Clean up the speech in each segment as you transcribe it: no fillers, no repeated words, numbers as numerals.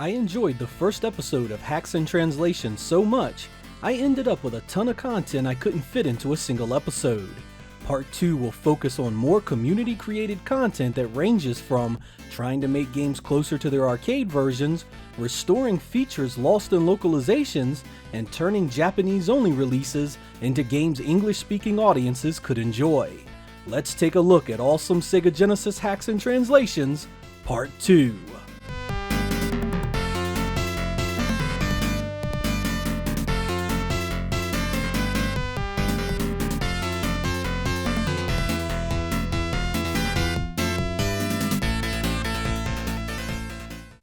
I enjoyed the first episode of Hacks and Translation so much, I ended up with a ton of content I couldn't fit into a single episode. Part 2 will focus on more community-created content that ranges from trying to make games closer to their arcade versions, restoring features lost in localizations, and turning Japanese-only releases into games English-speaking audiences could enjoy. Let's take a look at awesome Sega Genesis hacks and translations, Part 2.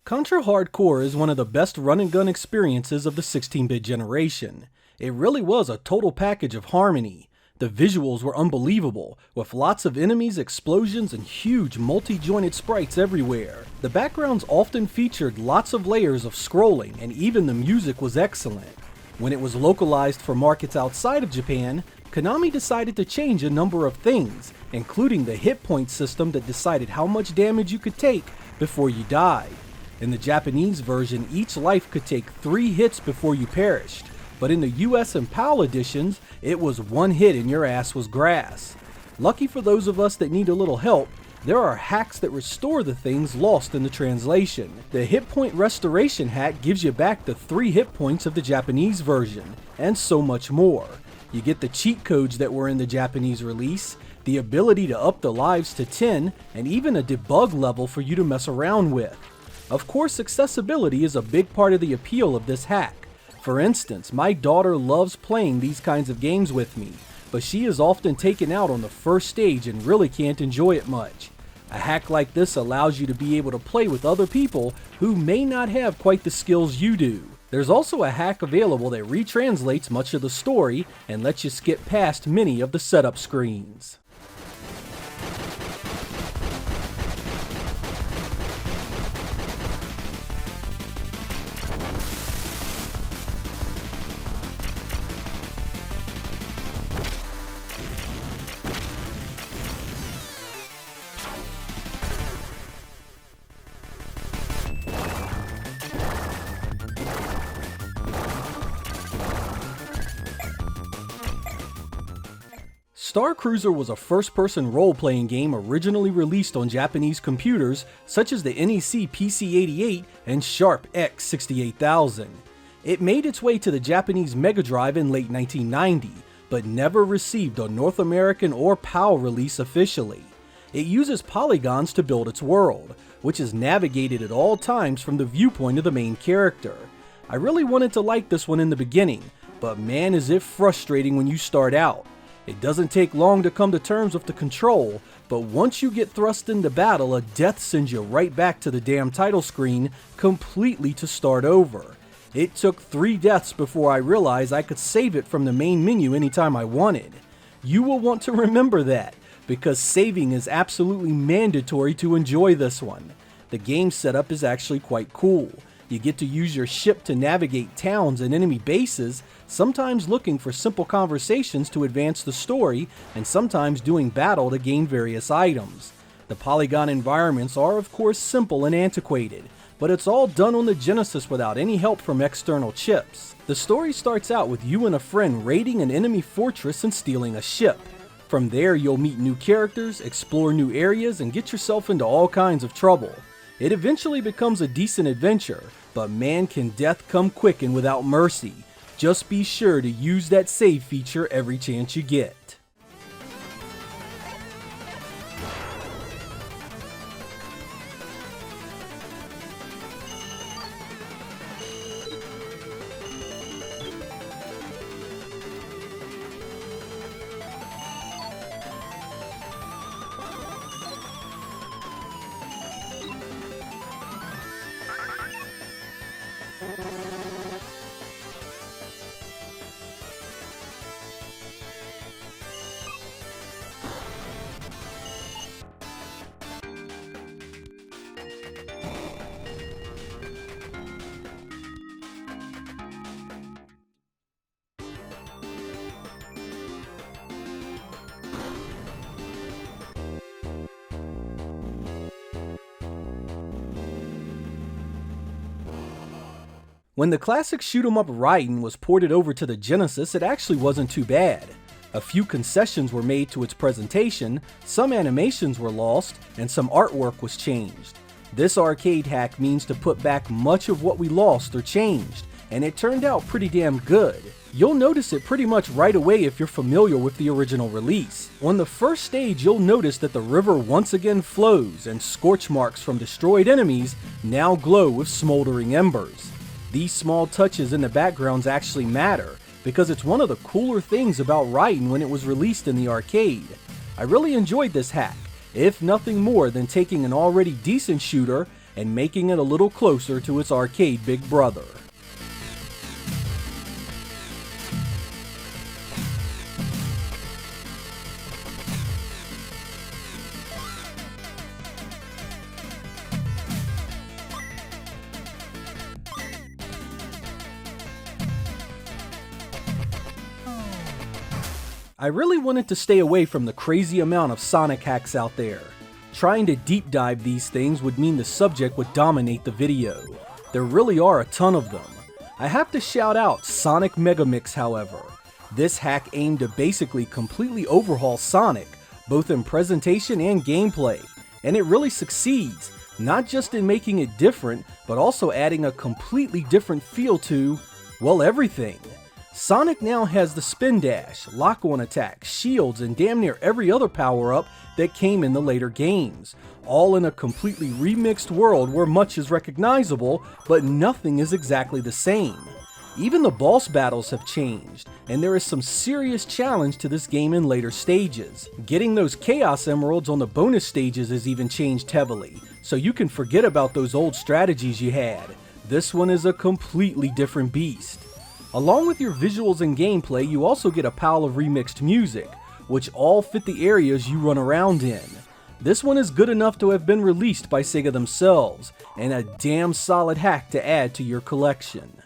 Contra Hardcore is one of the best run-and-gun experiences of the 16-bit generation. It really was a total package of harmony. The visuals were unbelievable, with lots of enemies, explosions, and huge multi-jointed sprites everywhere. The backgrounds often featured lots of layers of scrolling, and even the music was excellent. When it was localized for markets outside of Japan, Konami decided to change a number of things, including the hit point system that decided how much damage you could take before you died. In the Japanese version, each life could take 3 hits before you perished, but in the US and PAL editions, it was 1 hit and your ass was grass. Lucky for those of us that need a little help, there are hacks that restore the things lost in the translation. The hit point restoration hack gives you back the 3 hit points of the Japanese version, and so much more. You get the cheat codes that were in the Japanese release, the ability to up the lives to 10, and even a debug level for you to mess around with. Of course, accessibility is a big part of the appeal of this hack. For instance, my daughter loves playing these kinds of games with me, but she is often taken out on the first stage and really can't enjoy it much. A hack like this allows you to be able to play with other people who may not have quite the skills you do. There's also a hack available that retranslates much of the story and lets you skip past many of the setup screens. StarCruiser was a first-person role-playing game originally released on Japanese computers such as the NEC PC-88 and Sharp X68000. It made its way to the Japanese Mega Drive in late 1990, but never received a North American or PAL release officially. It uses polygons to build its world, which is navigated at all times from the viewpoint of the main character. I really wanted to like this one in the beginning, but man is it frustrating when you start out. It doesn't take long to come to terms with the control, but once you get thrust into battle, a death sends you right back to the damn title screen, completely to start over. It took 3 deaths before I realized I could save it from the main menu anytime I wanted. You will want to remember that, because saving is absolutely mandatory to enjoy this one. The game setup is actually quite cool. You get to use your ship to navigate towns and enemy bases, sometimes looking for simple conversations to advance the story, and sometimes doing battle to gain various items. The polygon environments are of course simple and antiquated, but it's all done on the Genesis without any help from external chips. The story starts out with you and a friend raiding an enemy fortress and stealing a ship. From there you'll meet new characters, explore new areas, and get yourself into all kinds of trouble. It eventually becomes a decent adventure, but man can death come quick and without mercy. Just be sure to use that save feature every chance you get. When the classic shoot-'em-up Raiden was ported over to the Genesis, it actually wasn't too bad. A few concessions were made to its presentation, some animations were lost, and some artwork was changed. This arcade hack means to put back much of what we lost or changed, and it turned out pretty damn good. You'll notice it pretty much right away if you're familiar with the original release. On the first stage, you'll notice that the river once again flows, and scorch marks from destroyed enemies now glow with smoldering embers. These small touches in the backgrounds actually matter, because it's one of the cooler things about Raiden when it was released in the arcade. I really enjoyed this hack, if nothing more than taking an already decent shooter and making it a little closer to its arcade big brother. I really wanted to stay away from the crazy amount of Sonic hacks out there. Trying to deep dive these things would mean the subject would dominate the video. There really are a ton of them. I have to shout out Sonic Megamix, however. This hack aimed to basically completely overhaul Sonic, both in presentation and gameplay, and it really succeeds, not just in making it different, but also adding a completely different feel to, well, everything. Sonic now has the spin dash, lock-on attack, shields, and damn near every other power-up that came in the later games, all in a completely remixed world where much is recognizable, but nothing is exactly the same. Even the boss battles have changed, and there is some serious challenge to this game in later stages. Getting those Chaos Emeralds on the bonus stages has even changed heavily, so you can forget about those old strategies you had. This one is a completely different beast. Along with your visuals and gameplay, you also get a pile of remixed music, which all fit the areas you run around in. This one is good enough to have been released by Sega themselves, and a damn solid hack to add to your collection.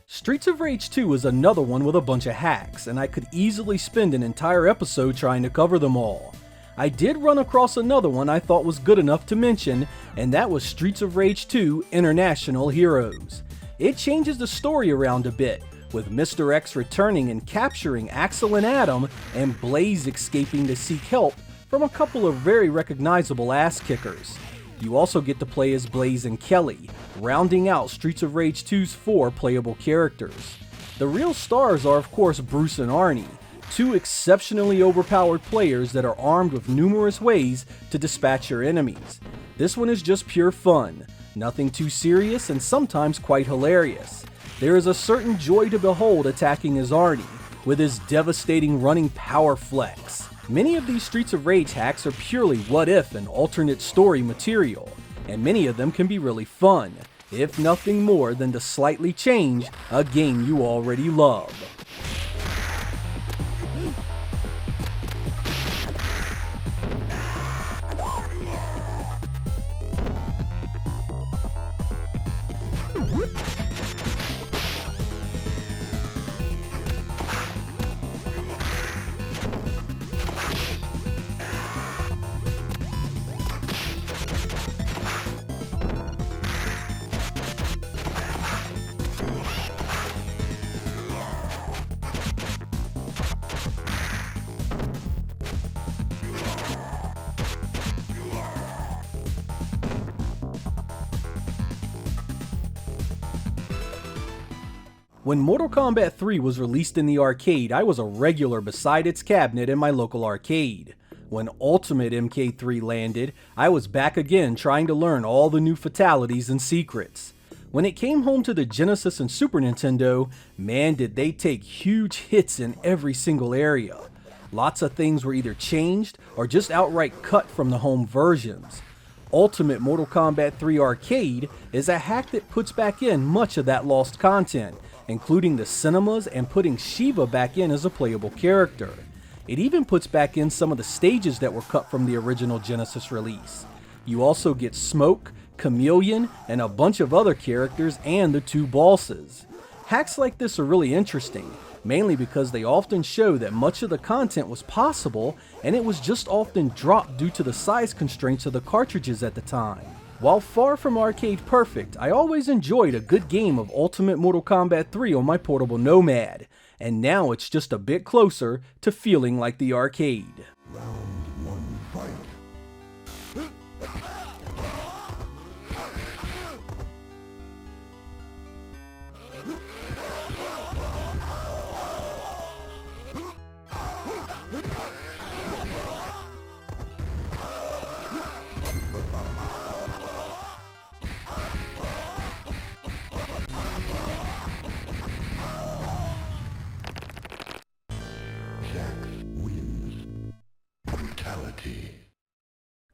Streets of Rage 2 is another one with a bunch of hacks, and I could easily spend an entire episode trying to cover them all. I did run across another one I thought was good enough to mention, and that was Streets of Rage 2 International Heroes. It changes the story around a bit, with Mr. X returning and capturing Axel and Adam, and Blaze escaping to seek help from a couple of very recognizable ass kickers. You also get to play as Blaze and Kelly, rounding out Streets of Rage 2's 4 playable characters. The real stars are of course Bruce and Arnie, two exceptionally overpowered players that are armed with numerous ways to dispatch your enemies. This one is just pure fun, nothing too serious and sometimes quite hilarious. There is a certain joy to behold attacking as Arnie, with his devastating running power flex. Many of these Streets of Rage hacks are purely what-if and alternate story material, and many of them can be really fun, if nothing more than to slightly change a game you already love. When Mortal Kombat 3 was released in the arcade, I was a regular beside its cabinet in my local arcade. When Ultimate MK3 landed, I was back again trying to learn all the new fatalities and secrets. When it came home to the Genesis and Super Nintendo, man did they take huge hits in every single area. Lots of things were either changed or just outright cut from the home versions. Ultimate Mortal Kombat 3 Arcade is a hack that puts back in much of that lost content, including the cinemas and putting Shiva back in as a playable character. It even puts back in some of the stages that were cut from the original Genesis release. You also get Smoke, Chameleon, and a bunch of other characters and the 2 bosses. Hacks like this are really interesting, mainly because they often show that much of the content was possible and it was just often dropped due to the size constraints of the cartridges at the time. While far from arcade perfect, I always enjoyed a good game of Ultimate Mortal Kombat 3 on my portable Nomad, and now it's just a bit closer to feeling like the arcade. Round 1, fight.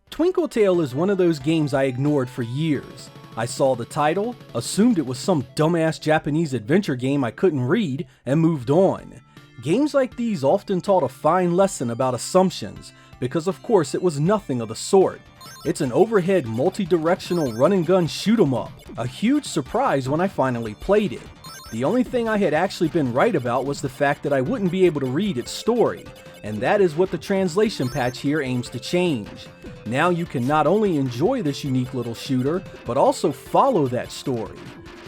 Twinkle Tale is one of those games I ignored for years. I saw the title, assumed it was some dumbass Japanese adventure game I couldn't read, and moved on. Games like these often taught a fine lesson about assumptions, because of course it was nothing of the sort. It's an overhead multi-directional run-and-gun shoot-'em-up, a huge surprise when I finally played it. The only thing I had actually been right about was the fact that I wouldn't be able to read its story, and that is what the translation patch here aims to change. Now you can not only enjoy this unique little shooter, but also follow that story.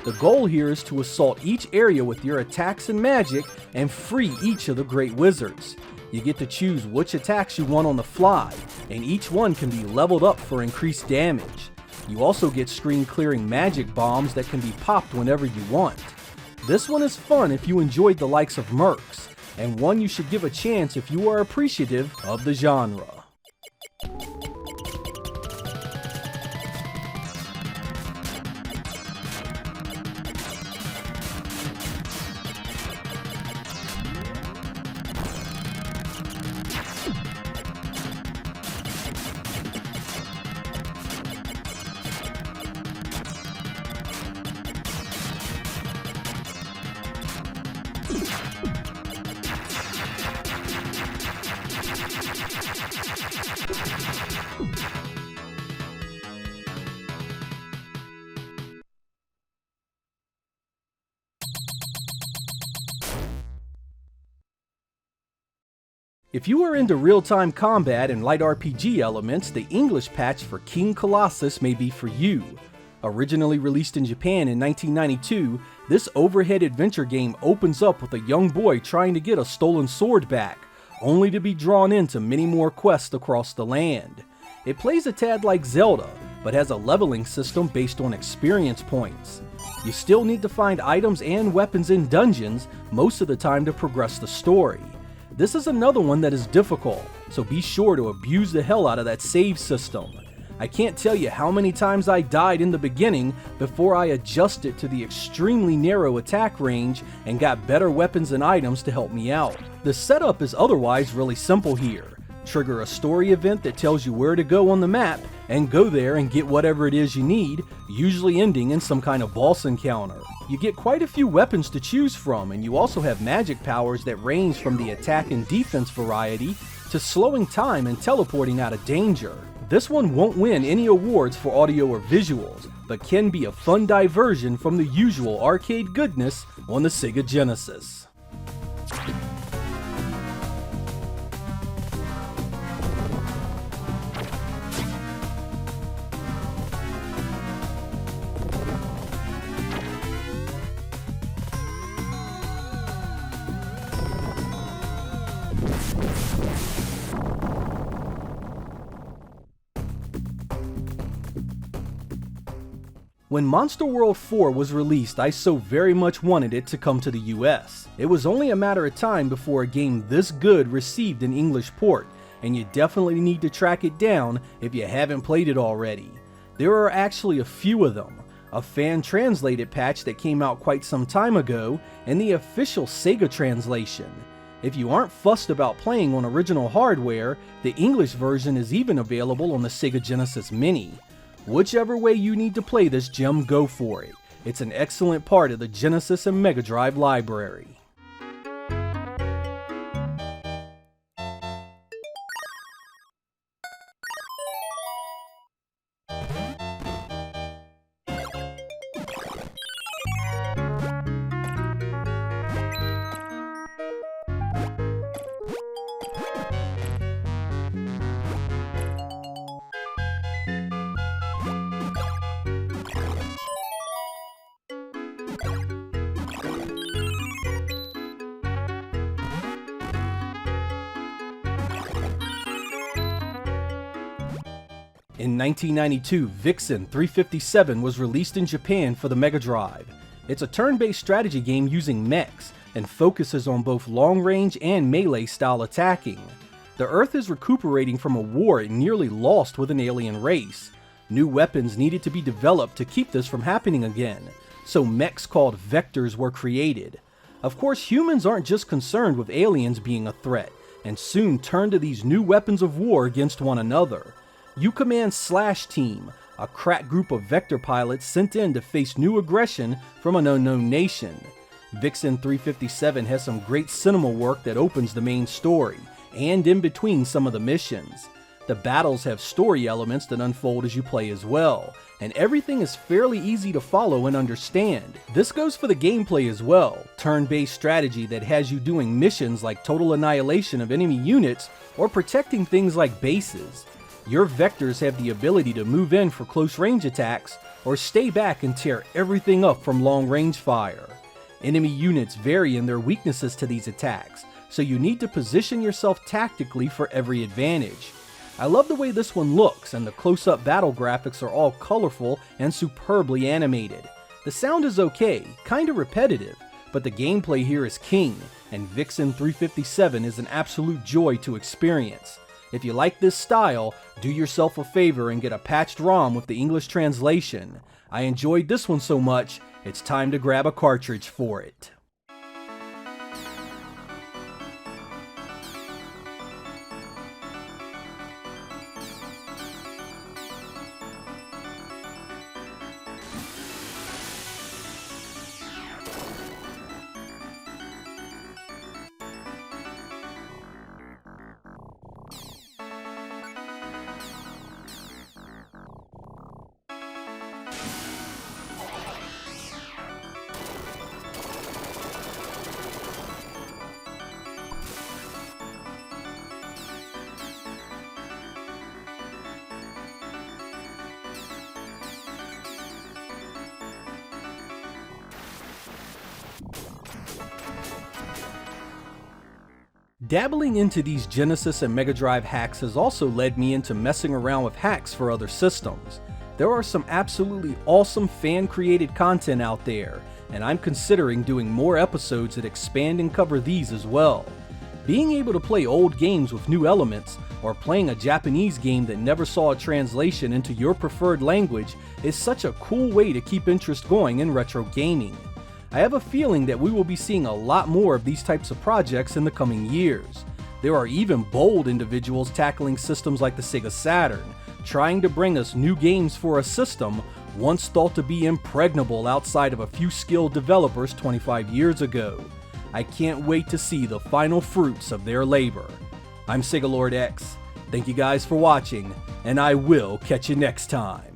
The goal here is to assault each area with your attacks and magic and free each of the great wizards. You get to choose which attacks you want on the fly, and each one can be leveled up for increased damage. You also get screen clearing magic bombs that can be popped whenever you want. This one is fun if you enjoyed the likes of Mercs, and one you should give a chance if you are appreciative of the genre. If you are into real-time combat and light RPG elements, the English patch for King Colossus may be for you. Originally released in Japan in 1992, this overhead adventure game opens up with a young boy trying to get a stolen sword back, only to be drawn into many more quests across the land. It plays a tad like Zelda, but has a leveling system based on experience points. You still need to find items and weapons in dungeons most of the time to progress the story. This is another one that is difficult, so be sure to abuse the hell out of that save system. I can't tell you how many times I died in the beginning before I adjusted to the extremely narrow attack range and got better weapons and items to help me out. The setup is otherwise really simple here. Trigger a story event that tells you where to go on the map, and go there and get whatever it is you need, usually ending in some kind of boss encounter. You get quite a few weapons to choose from, and you also have magic powers that range from the attack and defense variety to slowing time and teleporting out of danger. This one won't win any awards for audio or visuals, but can be a fun diversion from the usual arcade goodness on the Sega Genesis. When Monster World 4 was released, I so very much wanted it to come to the US. It was only a matter of time before a game this good received an English port, and you definitely need to track it down if you haven't played it already. There are actually a few of them, a fan-translated patch that came out quite some time ago, and the official Sega translation. If you aren't fussed about playing on original hardware, the English version is even available on the Sega Genesis Mini. Whichever way you need to play this gem, go for it. It's an excellent part of the Genesis and Mega Drive library. In 1992, Vixen 357 was released in Japan for the Mega Drive. It's a turn-based strategy game using mechs, and focuses on both long-range and melee-style attacking. The Earth is recuperating from a war it nearly lost with an alien race. New weapons needed to be developed to keep this from happening again, so mechs called vectors were created. Of course, humans aren't just concerned with aliens being a threat, and soon turn to these new weapons of war against one another. You command /Team, a crack group of vector pilots sent in to face new aggression from an unknown nation. Vixen 357 has some great cinema work that opens the main story, and in between some of the missions. The battles have story elements that unfold as you play as well, and everything is fairly easy to follow and understand. This goes for the gameplay as well, turn-based strategy that has you doing missions like total annihilation of enemy units or protecting things like bases. Your vectors have the ability to move in for close range attacks or stay back and tear everything up from long range fire. Enemy units vary in their weaknesses to these attacks, so you need to position yourself tactically for every advantage. I love the way this one looks, and the close-up battle graphics are all colorful and superbly animated. The sound is okay, kinda repetitive, but the gameplay here is king, and Vixen 357 is an absolute joy to experience. If you like this style, do yourself a favor and get a patched ROM with the English translation. I enjoyed this one so much, it's time to grab a cartridge for it. Dabbling into these Genesis and Mega Drive hacks has also led me into messing around with hacks for other systems. There are some absolutely awesome fan-created content out there, and I'm considering doing more episodes that expand and cover these as well. Being able to play old games with new elements, or playing a Japanese game that never saw a translation into your preferred language is such a cool way to keep interest going in retro gaming. I have a feeling that we will be seeing a lot more of these types of projects in the coming years. There are even bold individuals tackling systems like the Sega Saturn, trying to bring us new games for a system once thought to be impregnable outside of a few skilled developers 25 years ago. I can't wait to see the final fruits of their labor. I'm Sega Lord X. Thank you guys for watching, and I will catch you next time.